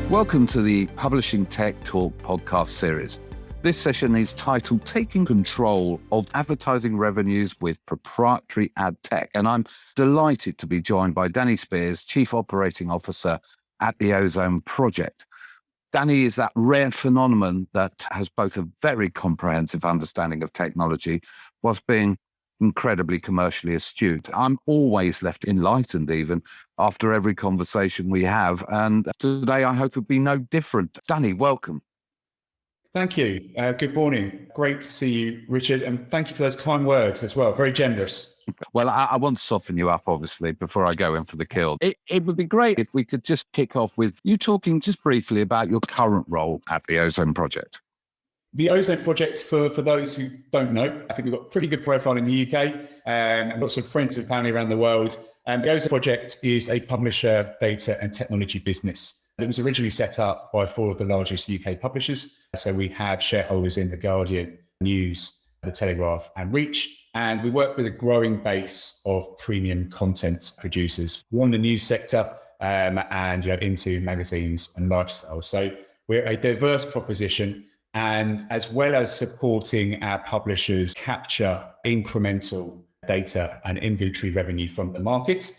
Welcome to the Publishing Tech Talk podcast series. This session is titled Taking Control of Advertising Revenues with Proprietary Ad Tech. And I'm delighted to be joined by Danny Spears, Chief Operating Officer at the Ozone Project. Danny is that rare phenomenon that has both a very comprehensive understanding of technology whilst being incredibly commercially astute. I'm always left enlightened even after every conversation we have. And today I hope it'll be no different. Danny, welcome. Thank you. Good morning. Great to see you, Richard. And thank you for those kind words as well. Very generous. Well, I want to soften you up, obviously, before I go in for the kill. It would be great if we could just kick off with you talking just briefly about your current role at the Ozone Project. The Ozone Project, for those who don't know, I think we've got a pretty good profile in the UK and lots of friends and family around the world. The Ozone Project is a publisher, data and technology business. It was originally set up by four of the largest UK publishers. So we have shareholders in The Guardian, News, The Telegraph and Reach. And we work with a growing base of premium content producers. We're in the news sector and into magazines and lifestyle. So we're a diverse proposition. And as well as supporting our publishers capture incremental data and inventory revenue from the market,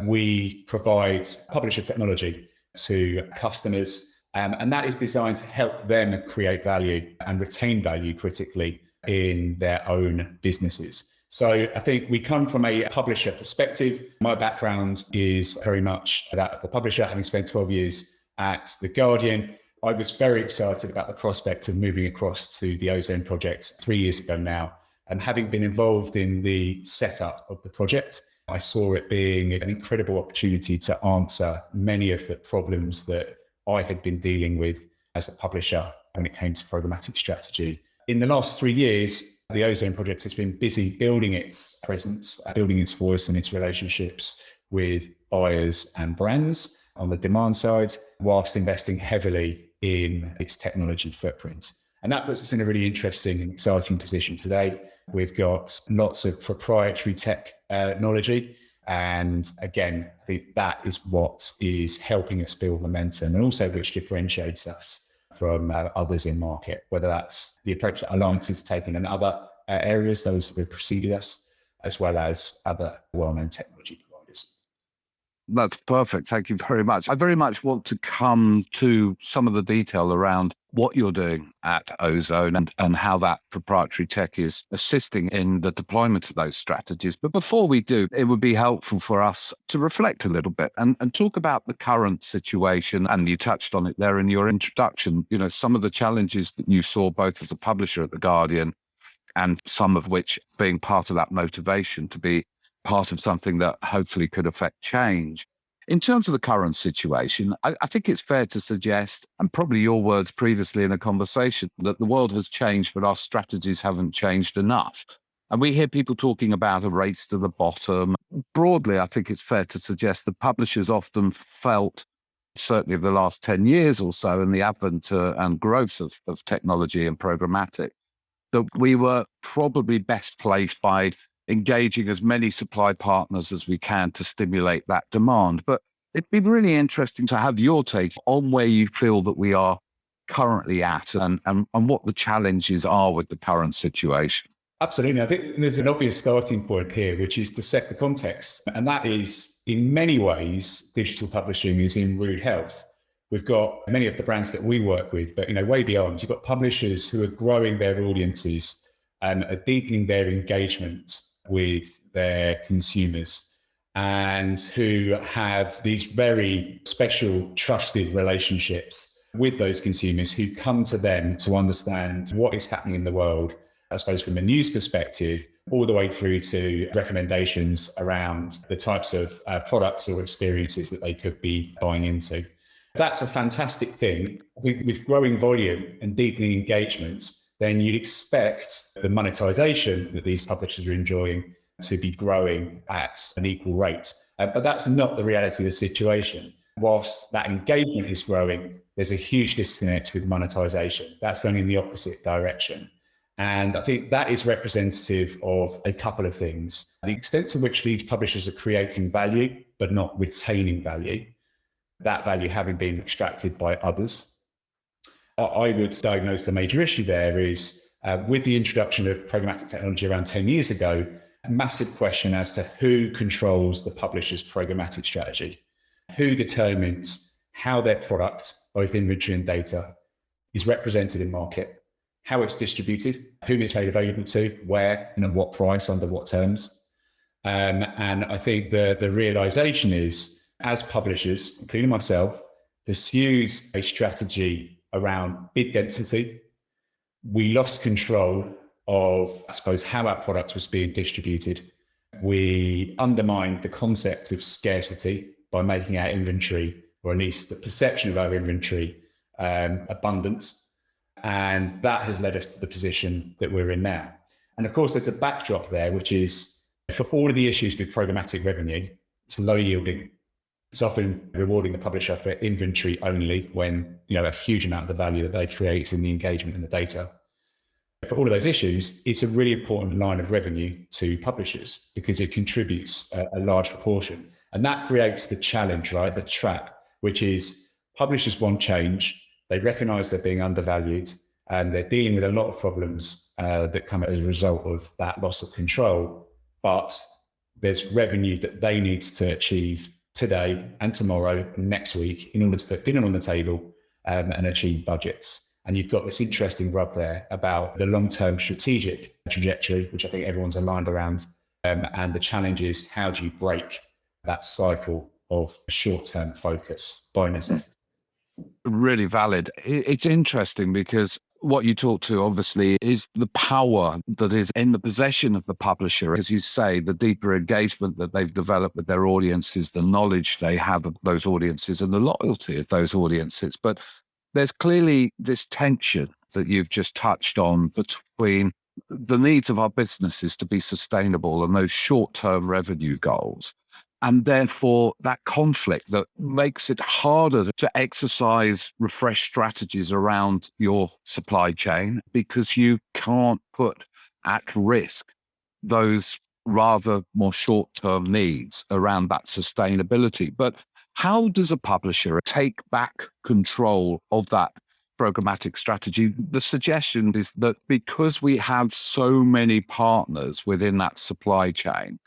we provide publisher technology to customers. And that is designed to help them create value and retain value critically in their own businesses. So I think we come from a publisher perspective. My background is very much that of the publisher, having spent 12 years at The Guardian. I was very excited about the prospect of moving across to the Ozone Project 3 years ago now. And having been involved in the setup of the project, I saw it being an incredible opportunity to answer many of the problems that I had been dealing with as a publisher when it came to programmatic strategy. In the last 3 years, the Ozone Project has been busy building its presence, building its voice and its relationships with buyers and brands on the demand side, whilst investing heavily in its technology footprint. And that puts us in a really interesting and exciting position today. We've got lots of proprietary technology. And again, I think that is what is helping us build momentum and also which differentiates us from others in market, whether that's the approach that Alliance has taken in other areas, those that have preceded us, as well as other well-known technology providers. That's perfect. Thank you very much. I very much want to come to some of the detail around what you're doing at Ozone and how that proprietary tech is assisting in the deployment of those strategies. But before we do, it would be helpful for us to reflect a little bit and talk about the current situation. And you touched on it there in your introduction, some of the challenges that you saw both as a publisher at The Guardian and some of which being part of that motivation to be part of something that hopefully could affect change. In terms of the current situation, I think it's fair to suggest, and probably your words previously in a conversation, that the world has changed, but our strategies haven't changed enough. And we hear people talking about a race to the bottom. Broadly, I think it's fair to suggest that publishers often felt, certainly over the last 10 years or so, in the advent and growth of technology and programmatic, that we were probably best placed by engaging as many supply partners as we can to stimulate that demand. But it'd be really interesting to have your take on where you feel that we are currently at and what the challenges are with the current situation. Absolutely. I think there's an obvious starting point here, which is to set the context. And that is, in many ways, digital publishing is in rude health. We've got many of the brands that we work with, but way beyond, you've got publishers who are growing their audiences and are deepening their engagement with their consumers and who have these very special, trusted relationships with those consumers who come to them to understand what is happening in the world, I suppose from a news perspective, all the way through to recommendations around the types of products or experiences that they could be buying into. That's a fantastic thing. With growing volume and deepening engagement, then you'd expect the monetization that these publishers are enjoying to be growing at an equal rate. But that's not the reality of the situation. Whilst that engagement is growing, there's a huge disconnect with monetization. That's going in the opposite direction. And I think that is representative of a couple of things. The extent to which these publishers are creating value, but not retaining value. that value having been extracted by others. I would diagnose the major issue there is with the introduction of programmatic technology around 10 years ago, a massive question as to who controls the publisher's programmatic strategy, who determines how their product, both inventory and data, is represented in market, how it's distributed, who it's made available to, where, and at what price, under what terms. And I think the realization is, as publishers, including myself, pursued a strategy around bid density, we lost control of, I suppose, how our product was being distributed. We undermined the concept of scarcity by making our inventory, or at least the perception of our inventory, abundant. And that has led us to the position that we're in now. And of course, there's a backdrop there, which is for all of the issues with programmatic revenue, it's low yielding. It's often rewarding the publisher for inventory only when, a huge amount of the value that they create is in the engagement and the data. For all of those issues, it's a really important line of revenue to publishers because it contributes a large proportion. And that creates the challenge, right? The trap, which is publishers want change. They recognize they're being undervalued and they're dealing with a lot of problems that come as a result of that loss of control. But there's revenue that they need to achieve today and tomorrow and next week in order to put dinner on the table and achieve budgets. And you've got this interesting rub there about the long-term strategic trajectory, which I think everyone's aligned around. And the challenge is, how do you break that cycle of short-term focus by necessity? Really valid. It's interesting because what you talk to obviously is the power that is in the possession of the publisher. As you say, the deeper engagement that they've developed with their audiences, the knowledge they have of those audiences and the loyalty of those audiences. But there's clearly this tension that you've just touched on between the needs of our businesses to be sustainable and those short-term revenue goals. And therefore, that conflict that makes it harder to exercise refreshed strategies around your supply chain because you can't put at risk those rather more short-term needs around that sustainability. But how does a publisher take back control of that programmatic strategy? The suggestion is that because we have so many partners within that supply chain,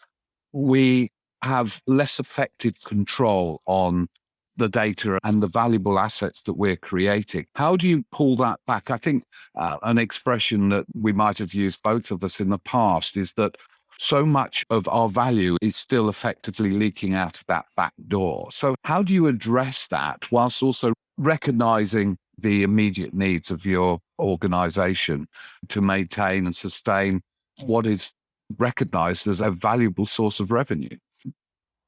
we have less effective control on the data and the valuable assets that we're creating. How do you pull that back? I think an expression that we might have used, both of us, in the past is that so much of our value is still effectively leaking out of that back door. So how do you address that whilst also recognizing the immediate needs of your organization to maintain and sustain what is recognized as a valuable source of revenue?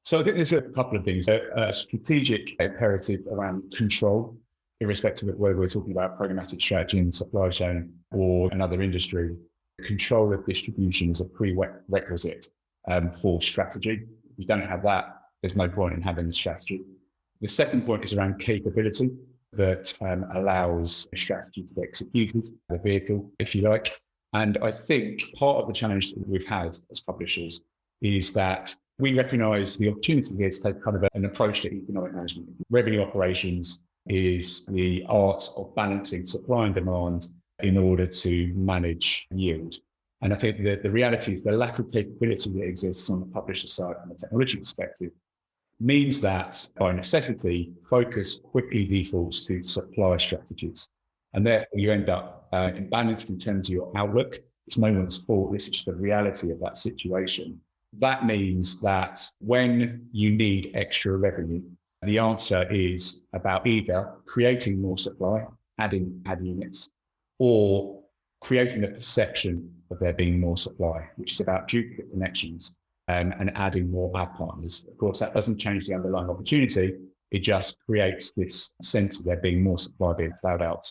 So I think there's a couple of things. A strategic imperative around control, irrespective of whether we're talking about programmatic strategy in supply chain or another industry. Control of distribution is a prerequisite for strategy. If you don't have that, there's no point in having the strategy. The second point is around capability that allows a strategy to be executed, the vehicle, if you like. And I think part of the challenge that we've had as publishers is that we recognize the opportunity here to take kind of an approach to economic management. Revenue operations is the art of balancing supply and demand in order to manage yield. And I think that the reality is the lack of capability that exists on the publisher side from a technology perspective means that by necessity, focus quickly defaults to supply strategies. And therefore you end up imbalanced in terms of your outlook. It's no one's fault. This is just the reality of that situation. That means that when you need extra revenue, the answer is about either creating more supply, adding ad units, or creating a perception of there being more supply, which is about duplicate connections and adding more ad partners. Of course, that doesn't change the underlying opportunity. It just creates this sense of there being more supply being flowed out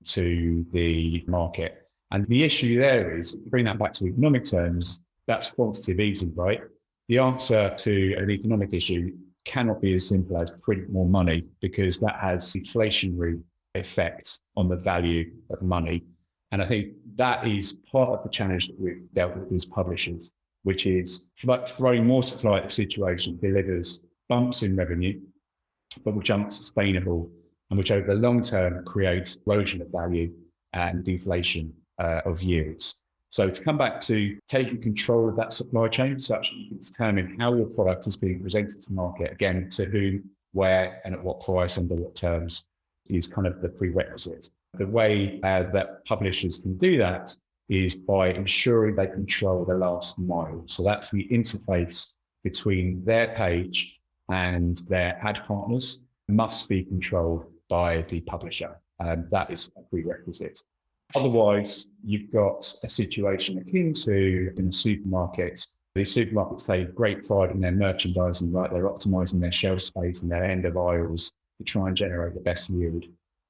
to the market. And the issue there is, bring that back to economic terms, that's quantitative easy, right? The answer to an economic issue cannot be as simple as print more money, because that has inflationary effects on the value of money. And I think that is part of the challenge that we've dealt with as publishers, which is like throwing more supply at the situation delivers bumps in revenue, but which aren't sustainable and which over the long term create erosion of value and deflation of yields. So to come back to taking control of that supply chain such that you can determine how your product is being presented to market, again, to whom, where, and at what price, under what terms, is kind of the prerequisite. The way that publishers can do that is by ensuring they control the last mile. So that's the interface between their page and their ad partners must be controlled by the publisher. That is a prerequisite. Otherwise, you've got a situation akin to in a supermarket. These supermarkets take great pride in their merchandising, right? They're optimizing their shelf space and their end of aisles to try and generate the best yield.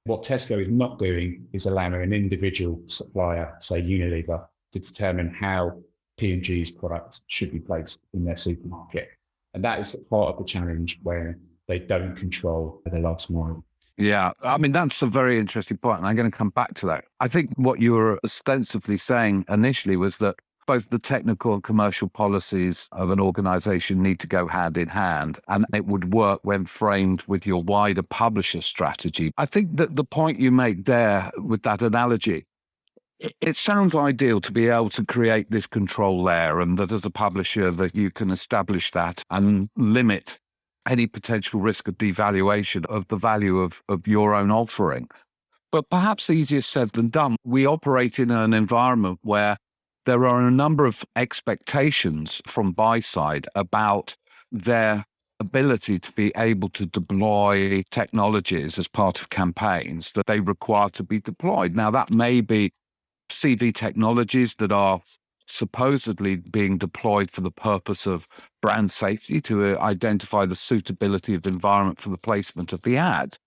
What Tesco is not doing is allowing an individual supplier, say Unilever, to determine how P&G's product should be placed in their supermarket. And that is part of the challenge where they don't control the last mile. Yeah, I mean, that's a very interesting point, and I'm going to come back to that. I think what you were ostensibly saying initially was that both the technical and commercial policies of an organization need to go hand in hand, and it would work when framed with your wider publisher strategy. I think that the point you make there with that analogy, it sounds ideal to be able to create this control layer, and that as a publisher that you can establish that and limit any potential risk of devaluation of the value of your own offering. But perhaps easier said than done. We operate in an environment where there are a number of expectations from buy side about their ability to be able to deploy technologies as part of campaigns that they require to be deployed. Now, that may be CV technologies that are supposedly being deployed for the purpose of brand safety to identify the suitability of the environment for the placement of the ad.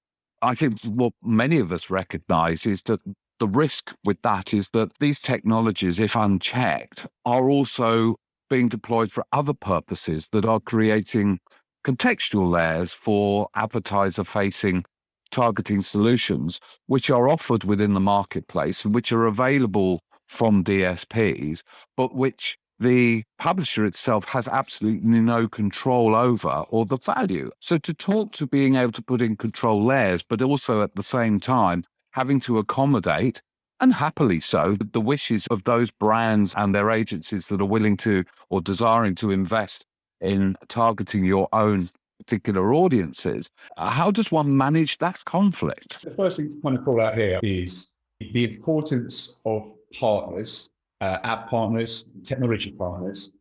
I think what many of us recognize is that the risk with that is that these technologies, if unchecked, are also being deployed for other purposes that are creating contextual layers for advertiser-facing targeting solutions, which are offered within the marketplace and which are available from DSPs, but which the publisher itself has absolutely no control over or the value. So to talk to being able to put in control layers, but also at the same time having to accommodate, and happily so, the wishes of those brands and their agencies that are willing to or desiring to invest in targeting your own particular audiences. How does one manage that conflict? The first thing to kind of call out here is the importance of partners, app partners, technology partners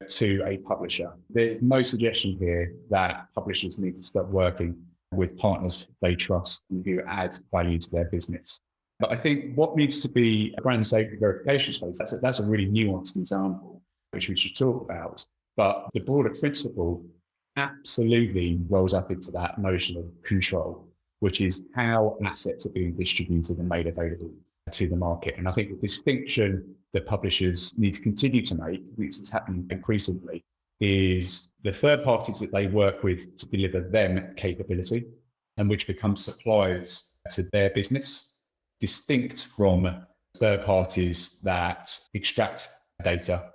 to a publisher. There's no suggestion here that publishers need to start working with partners they trust and who add value to their business. But I think what needs to be a brand safety verification space, that's a really nuanced example, which we should talk about. But the broader principle absolutely rolls up into that notion of control, which is how assets are being distributed and made available to the market. And I think the distinction that publishers need to continue to make, which is happening increasingly, is the third parties that they work with to deliver them capability and which become suppliers to their business, distinct from third parties that extract data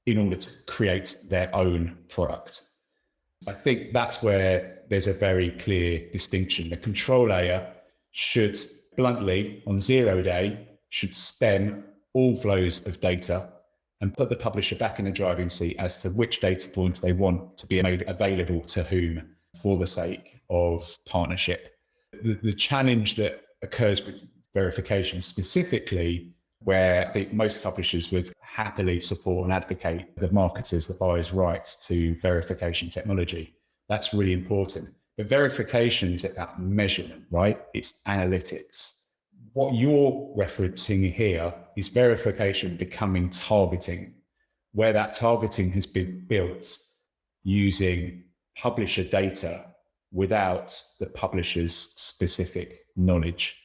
in order to create their own product. I think that's where there's a very clear distinction. The control layer should, bluntly, on 0 day, should stem all flows of data and put the publisher back in the driving seat as to which data points they want to be made available to whom for the sake of partnership. The challenge that occurs with verification specifically, where I think most publishers would happily support and advocate the marketers, the buyers' rights to verification technology. That's really important. But verification is about measurement, right? It's analytics. What you're referencing here is verification becoming targeting, where that targeting has been built using publisher data without the publisher's specific knowledge.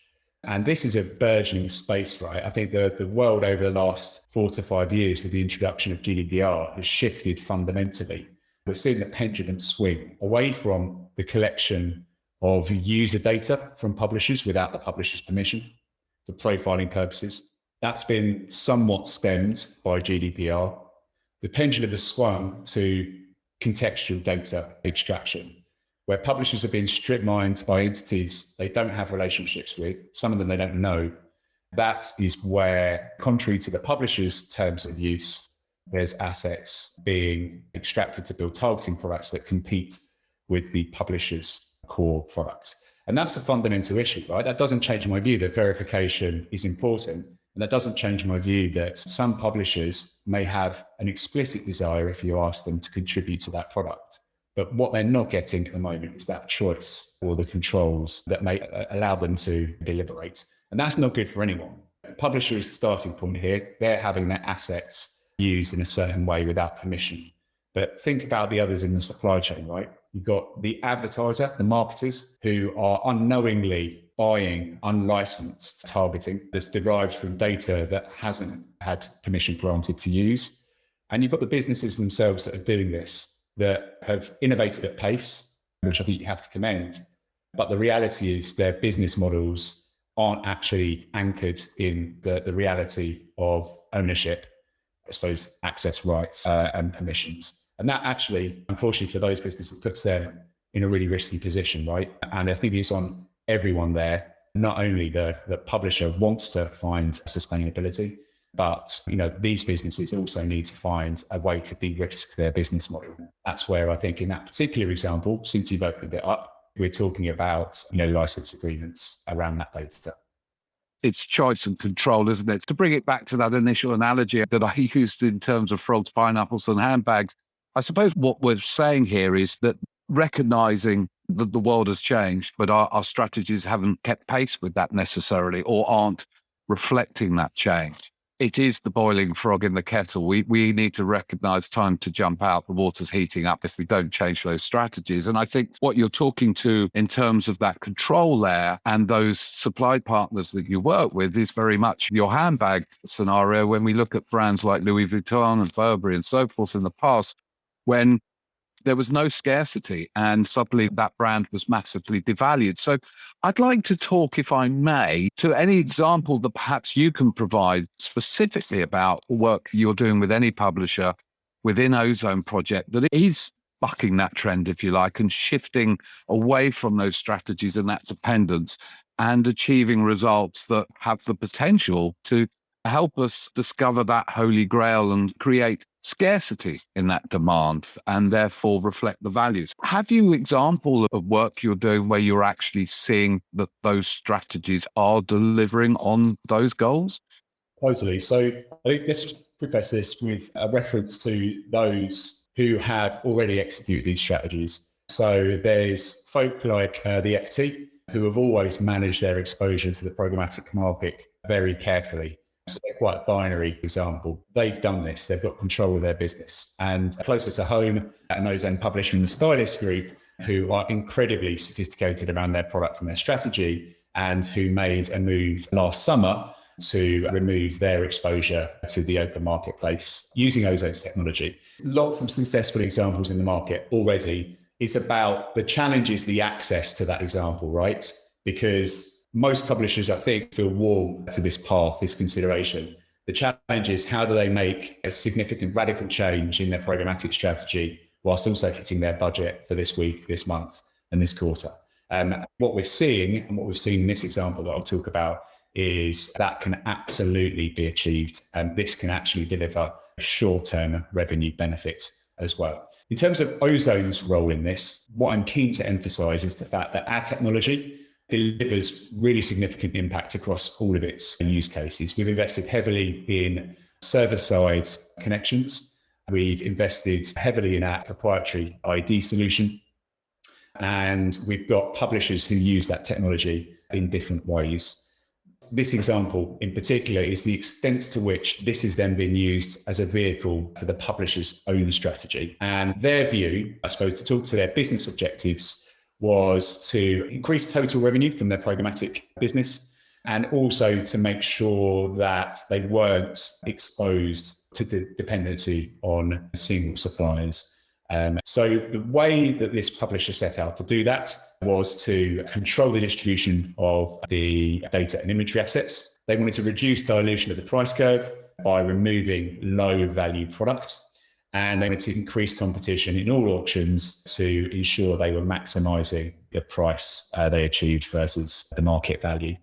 And this is a burgeoning space, right? I think the world over the last 4 to 5 years with the introduction of GDPR has shifted fundamentally. We're seeing the pendulum swing away from the collection of user data from publishers without the publisher's permission for profiling purposes. That's been somewhat stemmed by GDPR. The pendulum has swung to contextual data extraction. where publishers are being strip mined by entities they don't have relationships with, some of them they don't know. That is where, contrary to the publisher's terms of use, there's assets being extracted to build targeting products that compete with the publisher's core products. And that's a fundamental issue, right? That doesn't change my view that verification is important. And that doesn't change my view that some publishers may have an explicit desire, if you ask them, to contribute to that product. But what they're not getting at the moment is that choice or the controls that may allow them to deliberate. And that's not good for anyone. The publisher is the starting point here. They're having their assets used in a certain way without permission. But think about the others in the supply chain, right? You've got the advertiser, the marketers, who are unknowingly buying unlicensed targeting that's derived from data that hasn't had permission granted to use. And you've got the businesses themselves that are doing this, that have innovated at pace, which I think you have to commend. But the reality is their business models aren't actually anchored in the reality of ownership, I suppose, access rights and permissions. And that actually, unfortunately for those businesses, puts them in a really risky position, right? And I think it's on everyone there. Not only the publisher wants to find sustainability, but these businesses also need to find a way to de-risk their business model. That's where I think in that particular example, since you've opened it up, we're talking about license agreements around that data. It's choice and control, isn't it? To bring it back to that initial analogy that I used in terms of frogs, pineapples, and handbags, I suppose what we're saying here is that recognizing that the world has changed, but our strategies haven't kept pace with that necessarily, or aren't reflecting that change. It is the boiling frog in the kettle. We need to recognize time to jump out. The water's heating up if we don't change those strategies. And I think what you're talking to in terms of that control layer and those supply partners that you work with is very much your handbag scenario. When we look at brands like Louis Vuitton and Burberry and so forth in the past, when there was no scarcity and suddenly that brand was massively devalued. So I'd like to talk, if I may, to any example that perhaps you can provide specifically about work you're doing with any publisher within Ozone Project that is bucking that trend, if you like, and shifting away from those strategies and that dependence and achieving results that have the potential to help us discover that holy grail and create scarcity in that demand and therefore reflect the values. Have you example of work you're doing where you're actually seeing that those strategies are delivering on those goals? Totally. So I think let's just preface this with a reference to those who have already executed these strategies. So there's folk like the FT who have always managed their exposure to the programmatic market very carefully. So they're quite a binary example. They've done this. They've got control of their business. And closer to home, an Ozone publisher and the Stylist Group, who are incredibly sophisticated around their product and their strategy, and who made a move last summer to remove their exposure to the open marketplace using Ozone's technology. Lots of successful examples in the market already. It's about the challenge is the access to that example, right? Because most publishers, I think, feel warm to this path, this consideration. The challenge is how do they make a significant radical change in their programmatic strategy whilst also hitting their budget for this week, this month, and this quarter. What we're seeing, and what we've seen in this example that I'll talk about, is that can absolutely be achieved. And this can actually deliver short-term revenue benefits as well. In terms of Ozone's role in this, what I'm keen to emphasize is the fact that our technology delivers really significant impact across all of its use cases. We've invested heavily in server-side connections. We've invested heavily in our proprietary ID solution. And we've got publishers who use that technology in different ways. This example in particular is the extent to which this is then being used as a vehicle for the publisher's own strategy. And their view, I suppose, to talk to their business objectives was to increase total revenue from their programmatic business and also to make sure that they weren't exposed to the dependency on single suppliers. So the way that this publisher set out to do that was to control the distribution of the data and imagery assets. They wanted to reduce dilution of the price curve by removing low value products. and they wanted to increase competition in all auctions to ensure they were maximising the price they achieved versus the market value.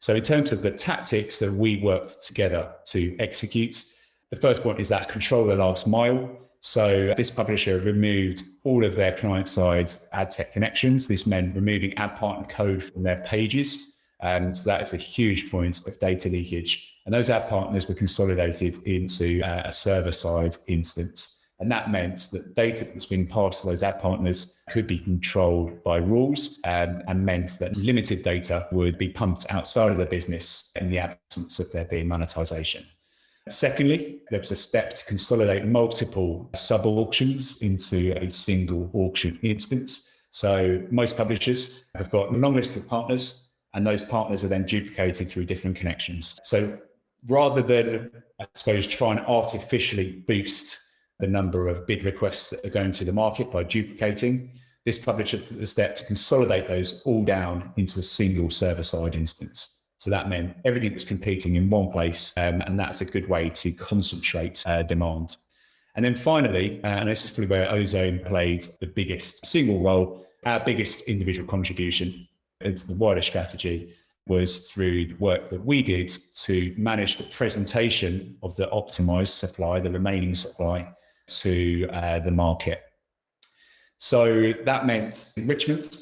So in terms of the tactics that we worked together to execute, the first point is that control the last mile. So this publisher removed all of their client-side ad tech connections. This meant removing ad partner code from their pages. And so that is a huge point of data leakage. And those ad partners were consolidated into a server-side instance. And that meant that data that was being passed to those ad partners could be controlled by rules, and meant that limited data would be pumped outside of the business in the absence of there being monetization. Secondly, there was a step to consolidate multiple sub-auctions into a single auction instance. So most publishers have got a long list of partners, and those partners are then duplicated through different connections. So rather than, I suppose, try and artificially boost the number of bid requests that are going to the market by duplicating, this publisher took the step to consolidate those all down into a single server-side instance. So that meant everything was competing in one place, and that's a good way to concentrate demand. And then finally, and this is probably where Ozone played the biggest single role, our biggest individual contribution into the wider strategy was through the work that we did to manage the presentation of the optimized supply, the remaining supply, to the market. So that meant enrichment,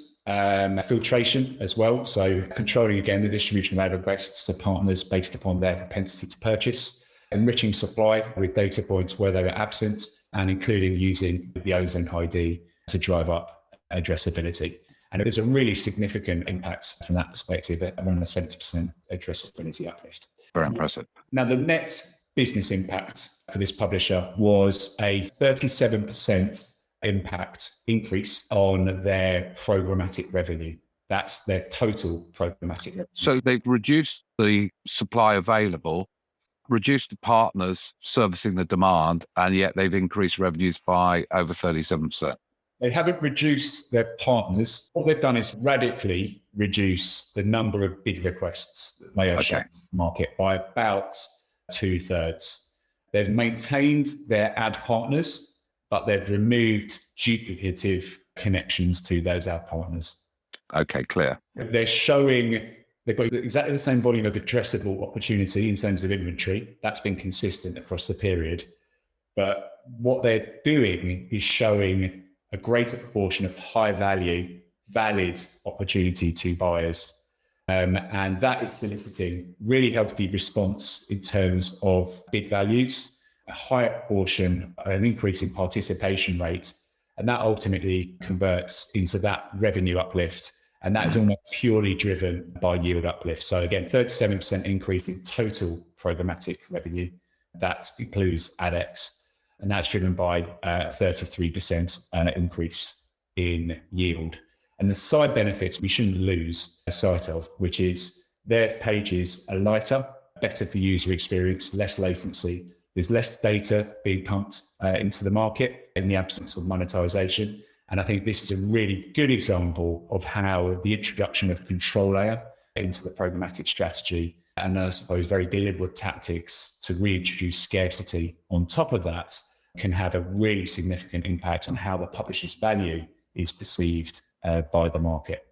filtration as well. So controlling again the distribution of ad requests to partners based upon their propensity to purchase, enriching supply with data points where they were absent, and including using the Ozone ID to drive up addressability. And there's a really significant impact from that perspective at around a 70% addressability uplift. Very impressive. Now, the net business impact for this publisher was a 37% impact increase on their programmatic revenue. That's their total programmatic revenue. So they've reduced the supply available, reduced the partners servicing the demand, and yet they've increased revenues by over 37%. They haven't reduced their partners. What they've done is radically reduce the number of bid requests that they are showing to the market by about 2/3. They've maintained their ad partners, but they've removed duplicative connections to those ad partners. Okay, clear. They're showing they've got exactly the same volume of addressable opportunity in terms of inventory. That's been consistent across the period. But what they're doing is showing a greater proportion of high value, valid opportunity to buyers. And that is soliciting really healthy response in terms of bid values, a higher portion, an increase in participation rate, and that ultimately converts into that revenue uplift. And that is almost purely driven by yield uplift. So again, 37% increase in total programmatic revenue. That includes AdX. And that's driven by 33% increase in yield. And the side benefits we shouldn't lose sight of, which is their pages are lighter, better for user experience, less latency. There's less data being pumped into the market in the absence of monetization. And I think this is a really good example of how the introduction of control layer into the programmatic strategy, and I suppose very deliberate tactics to reintroduce scarcity on top of that, can have a really significant impact on how the publisher's value is perceived by the market.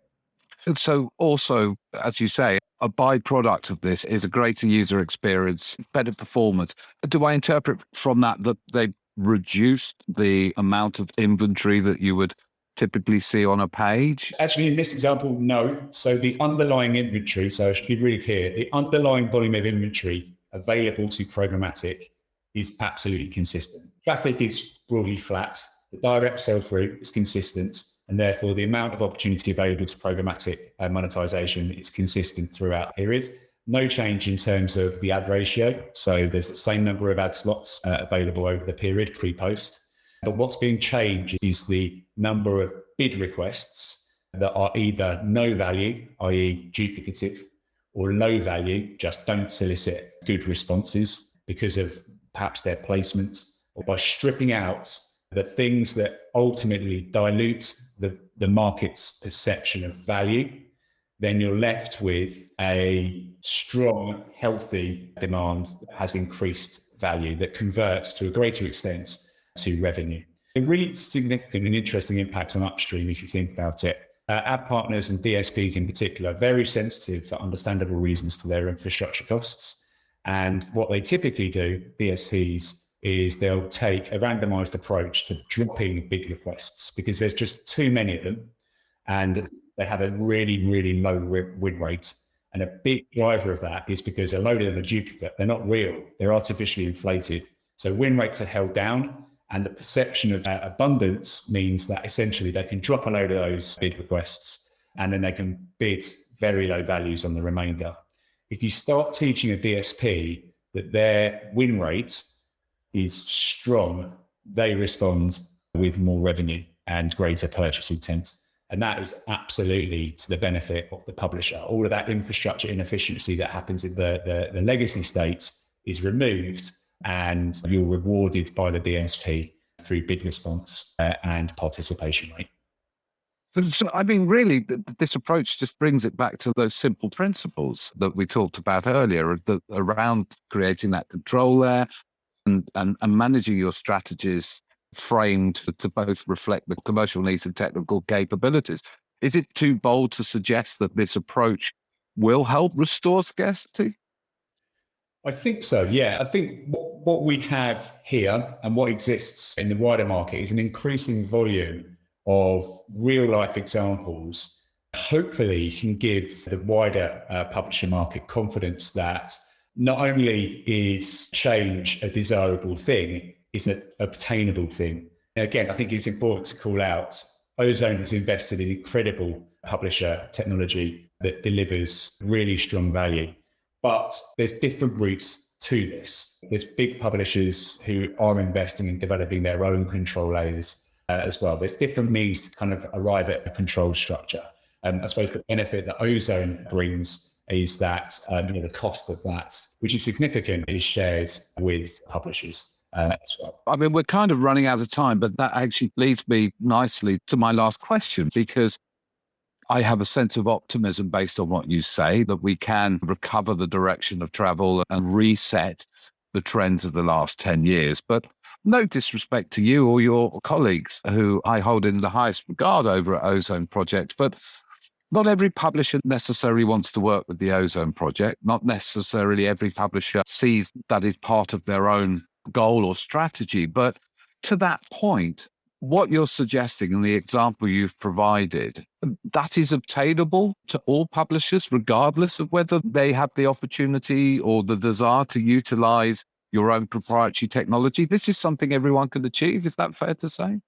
So also, as you say, a byproduct of this is a greater user experience, better performance. Do I interpret from that they reduced the amount of inventory that you would typically see on a page? Actually, in this example, no. So the underlying inventory, so I should be really clear, the underlying volume of inventory available to programmatic is absolutely consistent. Traffic is broadly flat. The direct sell-through is consistent. And therefore, the amount of opportunity available to programmatic monetization is consistent throughout the period. No change in terms of the ad ratio. So there's the same number of ad slots available over the period pre-post. But what's being changed is the number of bid requests that are either no value, i.e. duplicative, or low value, just don't solicit good responses because of perhaps their placement, or by stripping out the things that ultimately dilute the market's perception of value. Then you're left with a strong, healthy demand that has increased value, that converts to a greater extent to revenue. A really significant and interesting impact on upstream, if you think about it. Ad partners and DSPs in particular are very sensitive for understandable reasons to their infrastructure costs. And what they typically do, DSPs, is they'll take a randomized approach to dropping big requests because there's just too many of them and they have a really, really low win rate. And a big driver of that is because a load of them are duplicate. They're not real. They're artificially inflated. So win rates are held down, and the perception of abundance means that essentially they can drop a load of those bid requests and then they can bid very low values on the remainder. If you start teaching a DSP that their win rate is strong, they respond with more revenue and greater purchase intent. And that is absolutely to the benefit of the publisher. All of that infrastructure inefficiency that happens in the legacy states is removed, and you're rewarded by the DSP through bid response and participation rate. So, I mean, really, this approach just brings it back to those simple principles that we talked about earlier, around creating that control there and managing your strategies framed to both reflect the commercial needs and technical capabilities. Is it too bold to suggest that this approach will help restore scarcity? I think so, yeah. I think what we have here and what exists in the wider market is an increasing volume of real life examples. Hopefully can give the wider publisher market confidence that not only is change a desirable thing, it's an obtainable thing. Again, I think it's important to call out Ozone has invested in incredible publisher technology that delivers really strong value. But there's different routes to this. There's big publishers who are investing in developing their own control layers as well. There's different means to kind of arrive at a control structure. I suppose the benefit that Ozone brings is that the cost of that, which is significant, is shared with publishers as well. I mean, we're kind of running out of time, but that actually leads me nicely to my last question, because I have a sense of optimism based on what you say, that we can recover the direction of travel and reset the trends of the last 10 years. But no disrespect to you or your colleagues, who I hold in the highest regard over at Ozone Project, but not every publisher necessarily wants to work with the Ozone Project. Not necessarily every publisher sees that is part of their own goal or strategy. But to that point, what you're suggesting and the example you've provided, that is obtainable to all publishers, regardless of whether they have the opportunity or the desire to utilize your own proprietary technology. This is something everyone can achieve. Is that fair to say?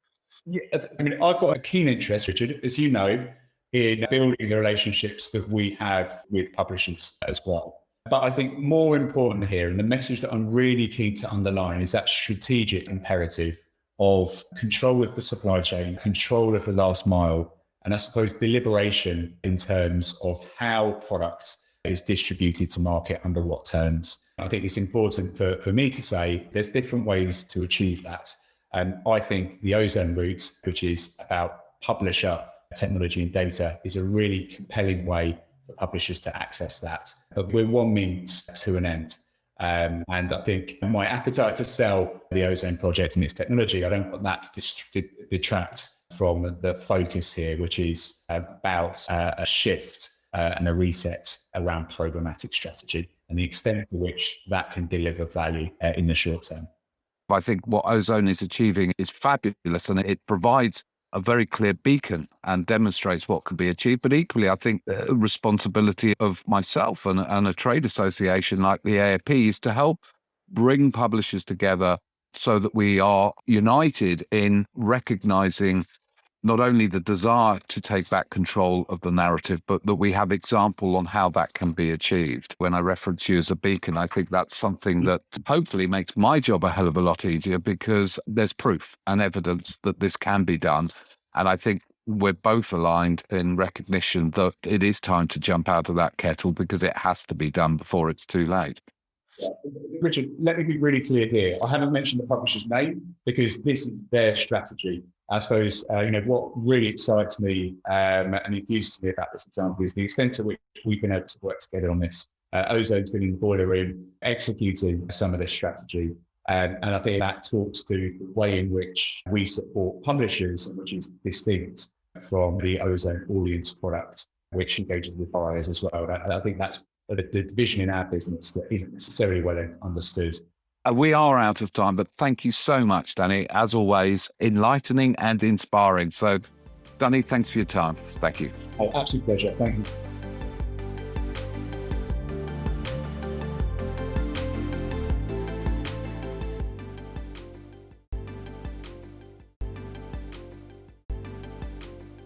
Yeah, I mean, I've got a keen interest, Richard, as you know, in building the relationships that we have with publishers as well. But I think more important here, and the message that I'm really keen to underline, is that strategic imperative of control of the supply chain, control of the last mile, and I suppose deliberation in terms of how product is distributed to market under what terms. I think it's important for me to say there's different ways to achieve that. And I think the Ozone route, which is about publisher technology and data, is a really compelling way for publishers to access that. But we're one means to an end. And I think my appetite to sell the Ozone Project and its technology, I don't want that to detract from the focus here, which is about a shift and a reset around programmatic strategy and the extent to which that can deliver value in the short term. I think what Ozone is achieving is fabulous, and it provides a very clear beacon and demonstrates what can be achieved. But equally, I think the responsibility of myself and a trade association like the AFP is to help bring publishers together so that we are united in recognizing not only the desire to take back control of the narrative, but that we have example on how that can be achieved. When I reference you as a beacon, I think that's something that hopefully makes my job a hell of a lot easier, because there's proof and evidence that this can be done. And I think we're both aligned in recognition that it is time to jump out of that kettle, because it has to be done before it's too late. Richard, let me be really clear here. I haven't mentioned the publisher's name because this is their strategy. I suppose, what really excites me and enthuses me about this example is the extent to which we've been able to work together on this. Ozone's been in the boiler room executing some of this strategy. And I think that talks to the way in which we support publishers, which is distinct from the Ozone audience product, which engages with buyers as well. And I think that's the division in our business that isn't necessarily well understood. We are out of time, but thank you so much, Danny. As always, enlightening and inspiring. So, Danny, thanks for your time. Thank you. Oh, absolute pleasure. Thank you.